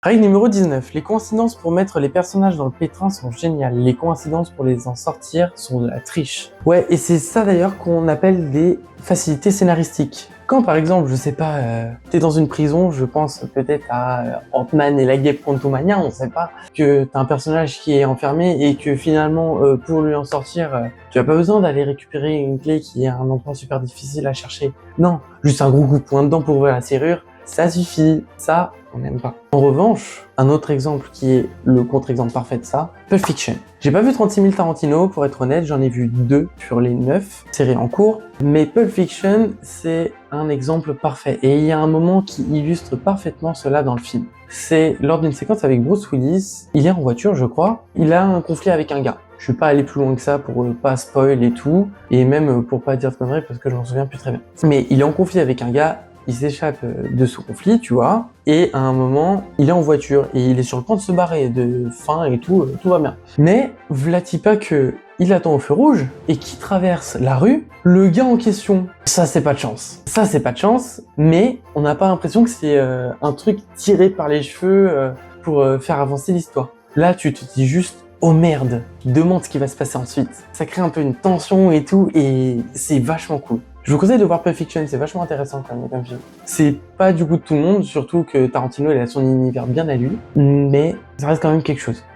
Règle numéro 19. Les coïncidences pour mettre les personnages dans le pétrin sont géniales. Les coïncidences pour les en sortir sont de la triche. Ouais, et c'est ça d'ailleurs qu'on appelle des facilités scénaristiques. Quand par exemple, je sais pas, t'es dans une prison, je pense peut-être à Ant-Man et la guêpe Quantumania, on sait pas, que t'as un personnage qui est enfermé et que finalement, pour lui en sortir, tu as pas besoin d'aller récupérer une clé qui est à un endroit super difficile à chercher. Non, juste un gros coup de poing dedans pour ouvrir la serrure, ça suffit. Ça, on n'aime pas. En revanche, un autre exemple qui est le contre-exemple parfait de ça, Pulp Fiction. J'ai pas vu 36 000 Tarantino, pour être honnête, j'en ai vu 2 sur les 9 séries en cours, mais Pulp Fiction, c'est un exemple parfait. Et il y a un moment qui illustre parfaitement cela dans le film. C'est lors d'une séquence avec Bruce Willis, il est en voiture, je crois, il a un conflit avec un gars. Je suis pas allé plus loin que ça pour pas spoil et tout, et même pour pas dire de conneries parce que je m'en souviens plus très bien. Mais il est en conflit avec un gars, il s'échappe de ce conflit, tu vois, et à un moment, il est en voiture et il est sur le point de se barrer de faim et tout, tout va bien. Mais v'là-t-il pas que il attend au feu rouge et qui traverse la rue, le gars en question. Ça, c'est pas de chance. Ça, c'est pas de chance, mais on n'a pas l'impression que c'est un truc tiré par les cheveux pour faire avancer l'histoire. Là, tu te dis juste, oh merde, tu te demandes ce qui va se passer ensuite. Ça crée un peu une tension et tout, et c'est vachement cool. Je vous conseille de voir Pulp Fiction, c'est vachement intéressant quand même comme film. C'est pas du goût de tout le monde, surtout que Tarantino il a son univers bien à lui, mais ça reste quand même quelque chose.